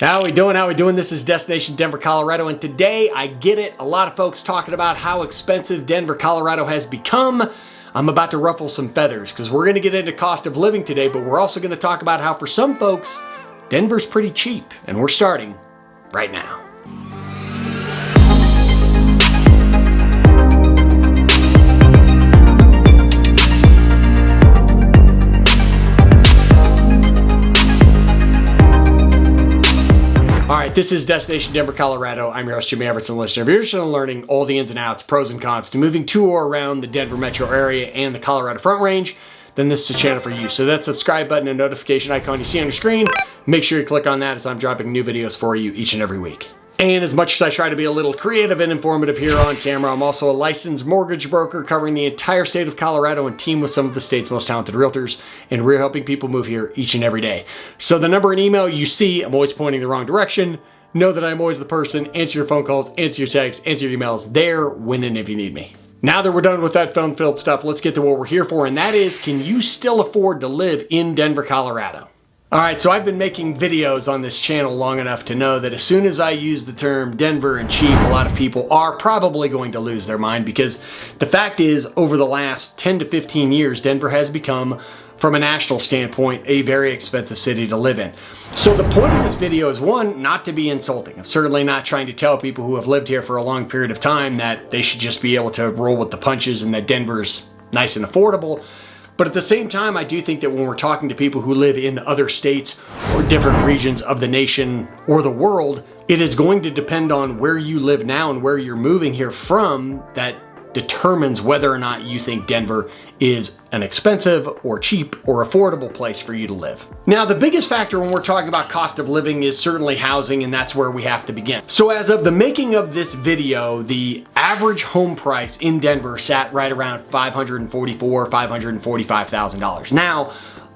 How we doing? How we doing? This is Destination Denver, Colorado, and today I get it. A lot of folks talking about how expensive Denver, Colorado has become. I'm about to ruffle some feathers because we're going to get into cost of living today, but we're also going to talk about how for some folks, Denver's pretty cheap, and we're starting right now. All right, this is Destination Denver, Colorado. I'm your host, Jimmy Everson, listener. If you're interested in learning all the ins and outs, pros and cons to moving to or around the Denver metro area and the Colorado Front Range, then this is a channel for you. So that subscribe button and notification icon you see on your screen, make sure you click on that as I'm dropping new videos for you each and every week. And as much as I try to be a little creative and informative here on camera, I'm also a licensed mortgage broker covering the entire state of Colorado and team with some of the state's most talented realtors, and we're helping people move here each and every day. So the number and email you see, I'm always pointing the wrong direction. Know that I'm always the person. Answer your phone calls, answer your texts, answer your emails. There, winning if you need me. Now that we're done with that fun-filled stuff, let's get to what we're here for, and that is, can you still afford to live in Denver, Colorado? All right, so I've been making videos on this channel long enough to know that as soon as I use the term Denver and cheap, a lot of people are probably going to lose their mind, because the fact is, over the last 10 to 15 years, Denver has become, from a national standpoint, a very expensive city to live in. So the point of this video is, one, not to be insulting. I'm certainly not trying to tell people who have lived here for a long period of time that they should just be able to roll with the punches and that Denver's nice and affordable. But at the same time, I do think that when we're talking to people who live in other states or different regions of the nation or the world, it is going to depend on where you live now and where you're moving here from that determines whether or not you think Denver is an expensive or cheap or affordable place for you to live. Now, the biggest factor when we're talking about cost of living is certainly housing, and that's where we have to begin. So as of the making of this video, the average home price in Denver sat right around $544,000, $545,000. Now,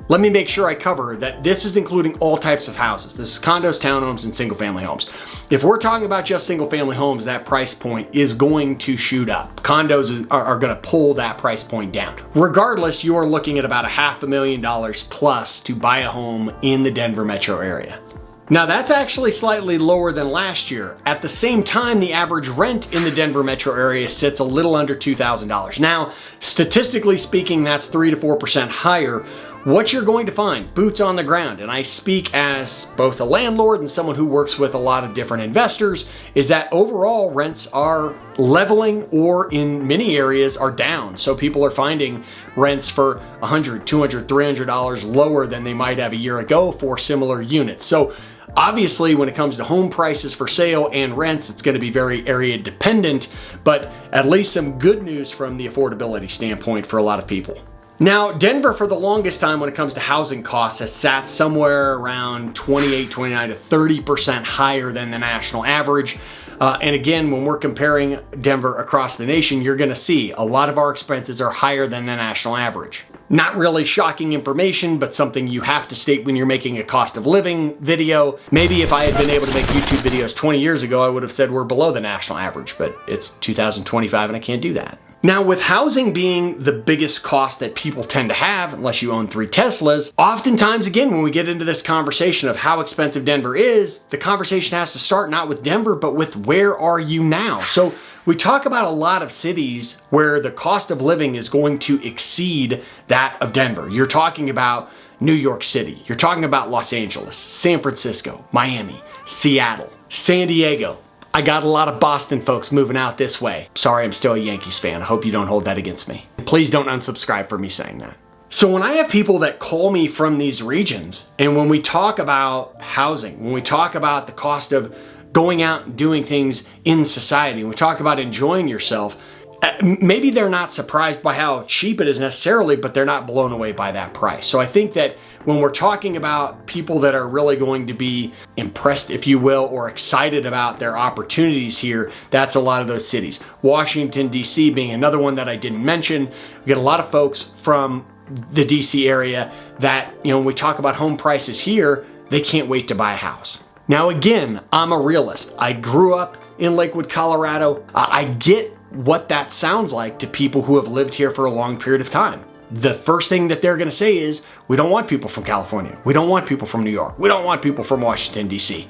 let me make sure I cover that this is including all types of houses. This is condos, townhomes, and single-family homes. If we're talking about just single-family homes, that price point is going to shoot up. Condos are going to pull that price point down. Regardless, you are looking at about $500,000 plus to buy a home in the Denver metro area. Now, that's actually slightly lower than last year. At the same time, the average rent in the Denver metro area sits a little under $2,000. Now, statistically speaking, that's 3 to 4% higher. What you're going to find, boots on the ground, and I speak as both a landlord and someone who works with a lot of different investors, is that overall rents are leveling or in many areas are down. So people are finding rents for $100, $200, $300 lower than they might have a year ago for similar units. So obviously, when it comes to home prices for sale and rents, it's going to be very area dependent, but at least some good news from the affordability standpoint for a lot of people. Now, Denver, for the longest time when it comes to housing costs, has sat somewhere around 28, 29 to 30% higher than the national average. And again, when we're comparing Denver across the nation, you're going to see a lot of our expenses are higher than the national average. Not really shocking information, but something you have to state when you're making a cost of living video. Maybe if I had been able to make YouTube videos 20 years ago, I would have said we're below the national average, but it's 2025 and I can't do that. Now, with housing being the biggest cost that people tend to have, unless you own 3 Teslas, oftentimes, again, when we get into this conversation of how expensive Denver is, the conversation has to start not with Denver, but with where are you now? So we talk about a lot of cities where the cost of living is going to exceed that of Denver. You're talking about New York City. You're talking about Los Angeles, San Francisco, Miami, Seattle, San Diego. I got a lot of Boston folks moving out this way. Sorry, I'm still a Yankees fan. I hope you don't hold that against me. Please don't unsubscribe for me saying that. So when I have people that call me from these regions, and when we talk about housing, when we talk about the cost of going out and doing things in society, when we talk about enjoying yourself, maybe they're not surprised by how cheap it is necessarily, but they're not blown away by that price. So I think that when we're talking about people that are really going to be impressed, if you will, or excited about their opportunities here, that's a lot of those cities. Washington, D.C. being another one that I didn't mention. We get a lot of folks from the D.C. area that, when we talk about home prices here, they can't wait to buy a house. Now, again, I'm a realist. I grew up in Lakewood, Colorado. I get what that sounds like to people who have lived here for a long period of time. the first thing that they're going to say is, we don't want people from California. We don't want people from New York. We don't want people from Washington, D.C.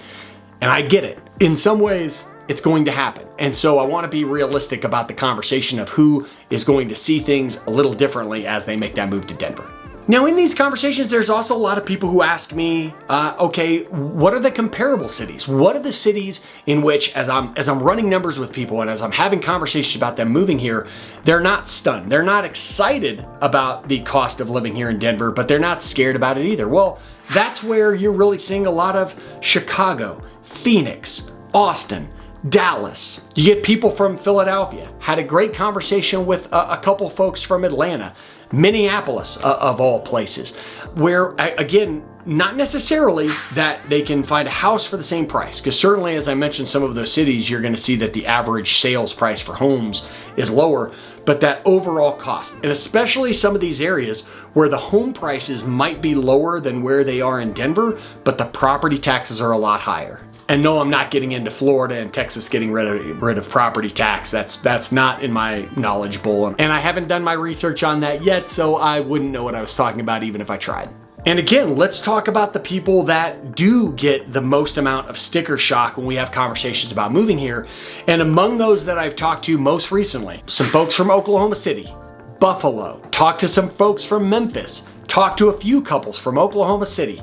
And I get it. In some ways, it's going to happen. And so I want to be realistic about the conversation of who is going to see things a little differently as they make that move to Denver. Now, in these conversations, there's also a lot of people who ask me, okay, what are the comparable cities? What are the cities in which, as I'm running numbers with people and as I'm having conversations about them moving here, they're not stunned. They're not excited about the cost of living here in Denver, but they're not scared about it either. Well, that's where you're really seeing a lot of Chicago, Phoenix, Austin, Dallas. You get people from Philadelphia. Had a great conversation with a couple folks from Atlanta, Minneapolis, of all places, where, again, not necessarily that they can find a house for the same price, because certainly, as I mentioned, some of those cities, you're going to see that the average sales price for homes is lower, but that overall cost, and especially some of these areas where the home prices might be lower than where they are in Denver, but the property taxes are a lot higher. And no, I'm not getting into Florida and Texas getting rid of property tax. That's not in my knowledge bowl. And I haven't done my research on that yet, so I wouldn't know what I was talking about even if I tried. And again, let's talk about the people that do get the most amount of sticker shock when we have conversations about moving here. And among those that I've talked to most recently, some folks from Oklahoma City, Buffalo, talked to some folks from Memphis, talked to a few couples from Oklahoma City.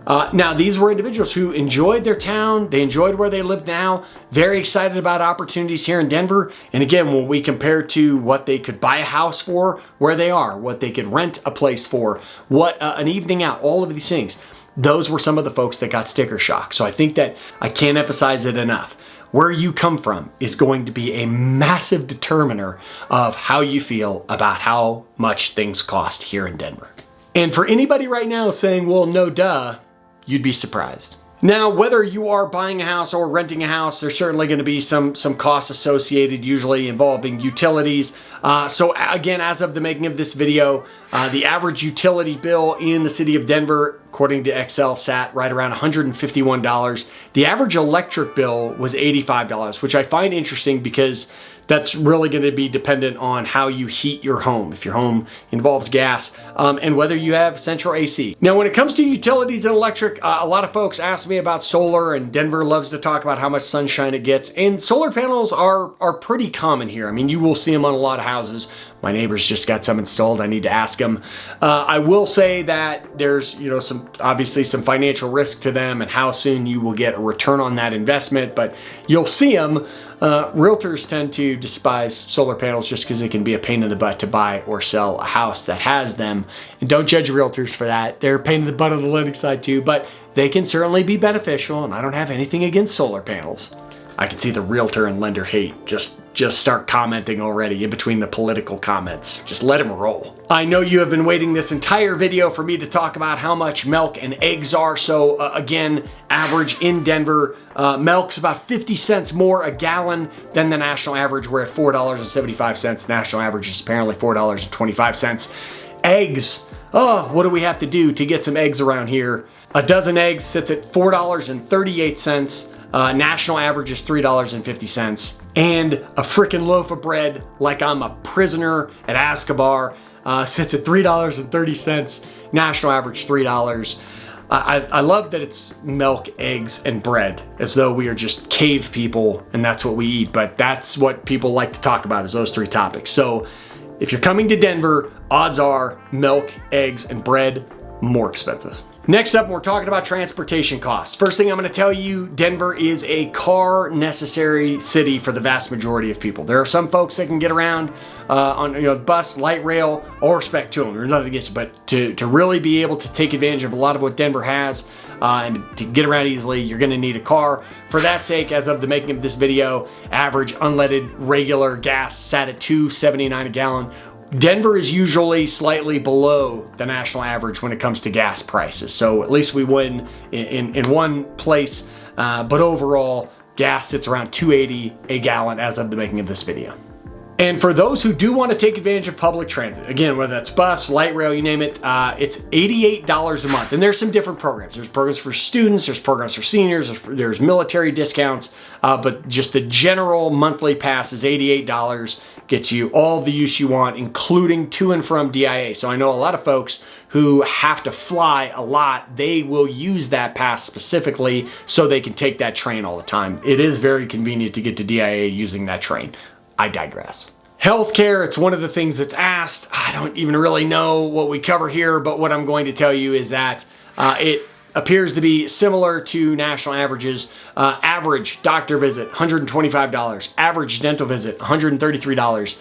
Now, these were individuals who enjoyed their town, they enjoyed where they live now, very excited about opportunities here in Denver. And again, when we compare to what they could buy a house for, where they are, what they could rent a place for, what an evening out, all of these things, those were some of the folks that got sticker shock. So I think that I can't emphasize it enough. Where you come from is going to be a massive determiner of how you feel about how much things cost here in Denver. And for anybody right now saying, well, no duh, you'd be surprised. Now, whether you are buying a house or renting a house, there's certainly going to be some costs associated, usually involving utilities. So again, as of the making of this video, the average utility bill in the city of Denver, according to Excel, sat right around $151. The average electric bill was $85, which I find interesting because that's really going to be dependent on how you heat your home, if your home involves gas, and whether you have central AC. Now, when it comes to utilities and electric, a lot of folks ask me about solar, and Denver loves to talk about how much sunshine it gets, and solar panels are pretty common here. I mean, you will see them on a lot of houses. My neighbors just got some installed. I need to ask them. I will say that there's, obviously some financial risk to them and how soon you will get a return on that investment, but you'll see them. Realtors tend to despise solar panels just because it can be a pain in the butt to buy or sell a house that has them. And don't judge realtors for that. They're a pain in the butt on the lending side too, but they can certainly be beneficial, and I don't have anything against solar panels. I can see the realtor and lender hate just start commenting already in between the political comments. Just let them roll. I know you have been waiting this entire video for me to talk about how much milk and eggs are. So again, average in Denver, milk's about 50 cents more a gallon than the national average. We're at $4.75. National average is apparently $4.25. Eggs, what do we have to do to get some eggs around here? A dozen eggs sits at $4.38. National average is $3.50. And a frickin' loaf of bread, like I'm a prisoner at Azkaban, sits at $3.30. National average $3. I love that it's milk, eggs, and bread, as though we are just cave people and that's what we eat. But that's what people like to talk about, is those three topics. So if you're coming to Denver, odds are milk, eggs, and bread more expensive. Next up, we're talking about transportation costs. First thing I'm going to tell you, Denver is a car necessary city for the vast majority of people. There are some folks that can get around on bus, light rail, all respect to them. There's nothing against it, but to really be able to take advantage of a lot of what Denver has and to get around easily, you're going to need a car. For that sake, as of the making of this video, average unleaded regular gas sat at $2.79 a gallon. Denver is usually slightly below the national average when it comes to gas prices. So at least we win in one place, but overall, gas sits around $2.80 a gallon as of the making of this video. And for those who do want to take advantage of public transit, again, whether that's bus, light rail, you name it, it's $88 a month. And there's some different programs. There's programs for students, there's programs for seniors, there's military discounts, but just the general monthly pass is $88. Gets you all the use you want, including to and from DIA. So I know a lot of folks who have to fly a lot, they will use that pass specifically so they can take that train all the time. It is very convenient to get to DIA using that train. I digress. Healthcare, it's one of the things that's asked. I don't even really know what we cover here, but what I'm going to tell you is that it appears to be similar to national averages. Average doctor visit, $125. Average dental visit, $133.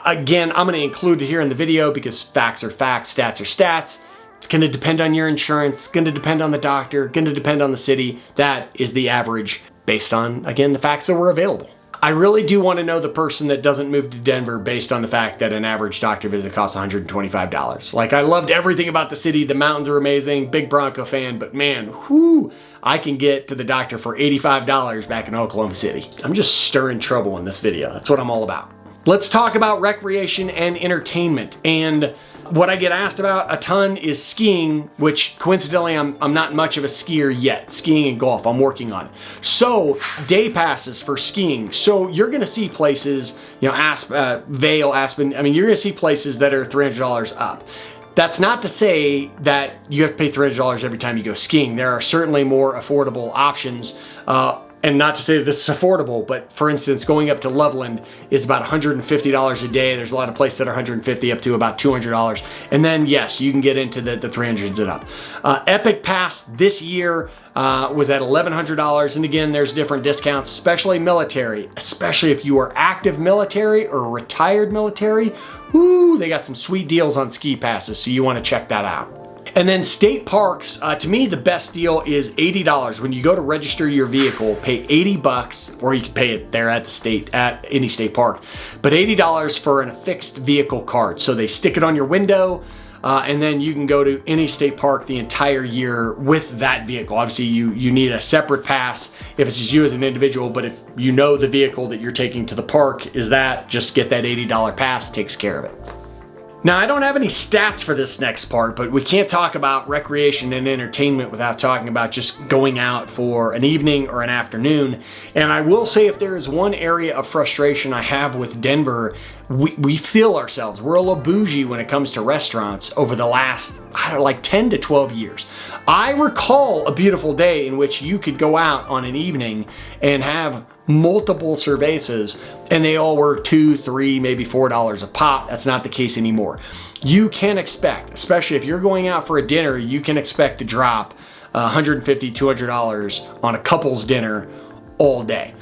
Again, I'm going to include it here in the video because facts are facts, stats are stats. It's going to depend on your insurance, going to depend on the doctor, going to depend on the city. That is the average based on, again, the facts that were available. I really do want to know the person that doesn't move to Denver based on the fact that an average doctor visit costs $125. Like, I loved everything about the city. The mountains are amazing. Big Bronco fan, but man, whoo, I can get to the doctor for $85 back in Oklahoma City. I'm just stirring trouble in this video. That's what I'm all about. Let's talk about recreation and entertainment. And what I get asked about a ton is skiing, which coincidentally, I'm not much of a skier yet. Skiing and golf, I'm working on it. So day passes for skiing. So you're gonna see places, you know, Vail, Aspen, I mean, you're gonna see places that are $300 up. That's not to say that you have to pay $300 every time you go skiing. There are certainly more affordable options. And not to say that this is affordable, but for instance, going up to Loveland is about $150 a day. There's a lot of places that are $150 up to about $200. And then yes, you can get into the 300s and up. Epic Pass this year was at $1,100. And again, there's different discounts, especially military, especially if you are active military or retired military. Woo, they got some sweet deals on ski passes, so you want to check that out. And then state parks, to me, the best deal is $80. When you go to register your vehicle, pay $80, or you can pay it there at any state park, but $80 for an affixed vehicle card. So they stick it on your window, and then you can go to any state park the entire year with that vehicle. Obviously, you need a separate pass if it's just you as an individual, but if you know the vehicle that you're taking to the park is that, just get that $80 pass, takes care of it. Now, I don't have any stats for this next part, but we can't talk about recreation and entertainment without talking about just going out for an evening or an afternoon. And I will say, if there is one area of frustration I have with Denver, we feel ourselves. We're a little bougie when it comes to restaurants over the last, like 10 to 12 years. I recall a beautiful day in which you could go out on an evening and have multiple cervezas, and they all were $2, $3, maybe $4 a pop. That's not the case anymore. You can expect, especially if you're going out for a dinner, you can expect to drop $150, $200 on a couple's dinner all day.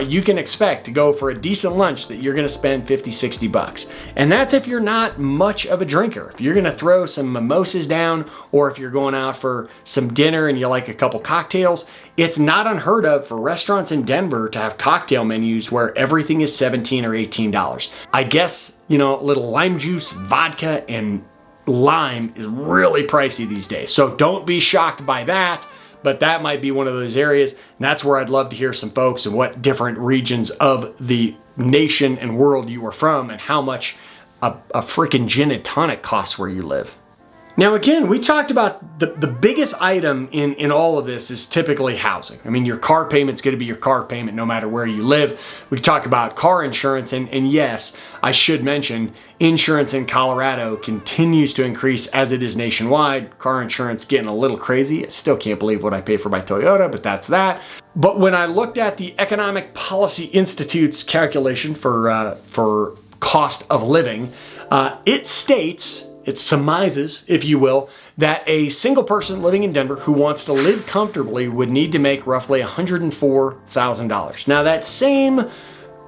You can expect to go for a decent lunch that you're gonna spend $50, $60. And that's if you're not much of a drinker. If you're gonna throw some mimosas down, or if you're going out for some dinner and you like a couple cocktails, it's not unheard of for restaurants in Denver to have cocktail menus where everything is $17 or $18. I guess, you know, a little lime juice, vodka, and lime is really pricey these days. So don't be shocked by that. But that might be one of those areas, and that's where I'd love to hear some folks and what different regions of the nation and world you are from and how much a freaking gin and tonic costs where you live. Now again, we talked about the biggest item in all of this is typically housing. I mean, your car payment's gonna be your car payment no matter where you live. We talk about car insurance, and yes, I should mention, insurance in Colorado continues to increase as it is nationwide. Car insurance getting a little crazy. I still can't believe what I pay for my Toyota, but that's that. But when I looked at the Economic Policy Institute's calculation for cost of living, it states, it surmises, if you will, that a single person living in Denver who wants to live comfortably would need to make roughly $104,000. Now that same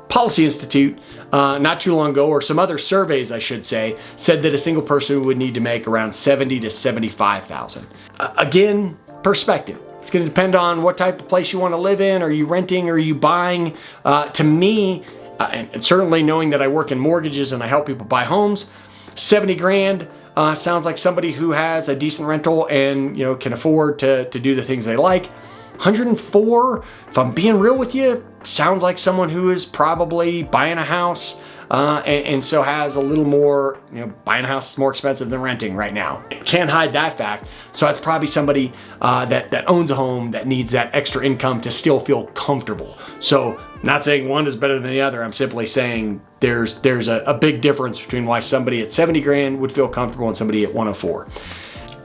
Policy Institute, not too long ago, or some other surveys I should say, said that a single person would need to make around $70,000 to $75,000. Again, perspective. It's going to depend on what type of place you want to live in. Are you renting? Are you buying? To me, and certainly knowing that I work in mortgages and I help people buy homes, 70 grand sounds like somebody who has a decent rental and, you know, can afford to do the things they like. 104, if I'm being real with you, sounds like someone who is probably buying a house, and so has a little more, buying a house is more expensive than renting right now. Can't hide that fact. So that's probably somebody that owns a home that needs that extra income to still feel comfortable. So not saying one is better than the other. I'm simply saying there's a big difference between why somebody at 70 grand would feel comfortable and somebody at 104.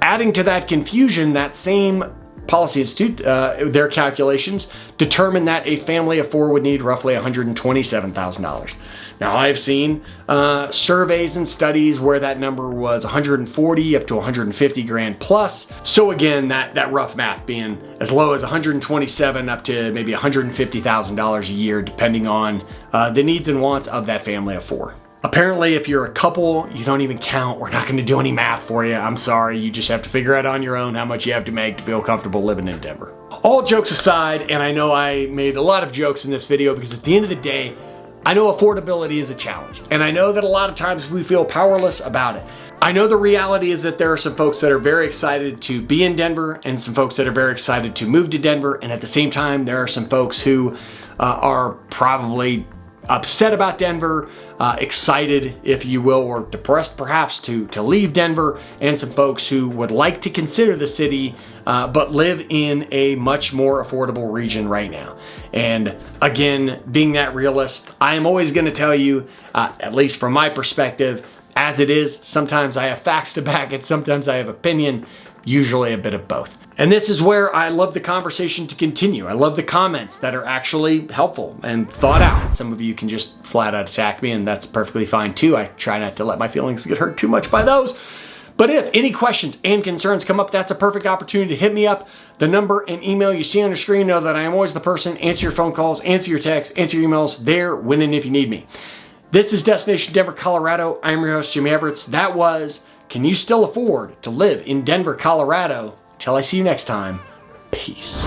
Adding to that confusion, that same Policy Institute, their calculations determined that a family of 4 would need roughly $127,000. Now, I've seen surveys and studies where that number was 140 up to 150 grand plus. So again, that rough math being as low as 127 up to maybe $150,000 a year, depending on the needs and wants of that family of 4. Apparently, if you're a couple, you don't even count. We're not going to do any math for you. I'm sorry. You just have to figure out on your own how much you have to make to feel comfortable living in Denver. All jokes aside, and I know I made a lot of jokes in this video because at the end of the day, I know affordability is a challenge. And I know that a lot of times we feel powerless about it. I know the reality is that there are some folks that are very excited to be in Denver and some folks that are very excited to move to Denver. And at the same time, there are some folks who are probably upset about Denver, excited, if you will, or depressed perhaps to leave Denver, and some folks who would like to consider the city, but live in a much more affordable region right now. And again, being that realist, I am always going to tell you, at least from my perspective, as it is, sometimes I have facts to back it, sometimes I have opinion, usually a bit of both. And this is where I love the conversation to continue. I love the comments that are actually helpful and thought out. Some of you can just flat out attack me, and that's perfectly fine too. I try not to let my feelings get hurt too much by those. But if any questions and concerns come up, that's a perfect opportunity to hit me up. The number and email you see on your screen, know that I am always the person. Answer your phone calls, answer your texts, answer your emails, there, when and if you need me. This is Destination Denver, Colorado. I'm your host, Jimmy Everett. That was, can you still afford to live in Denver, Colorado? Till I see you next time, peace.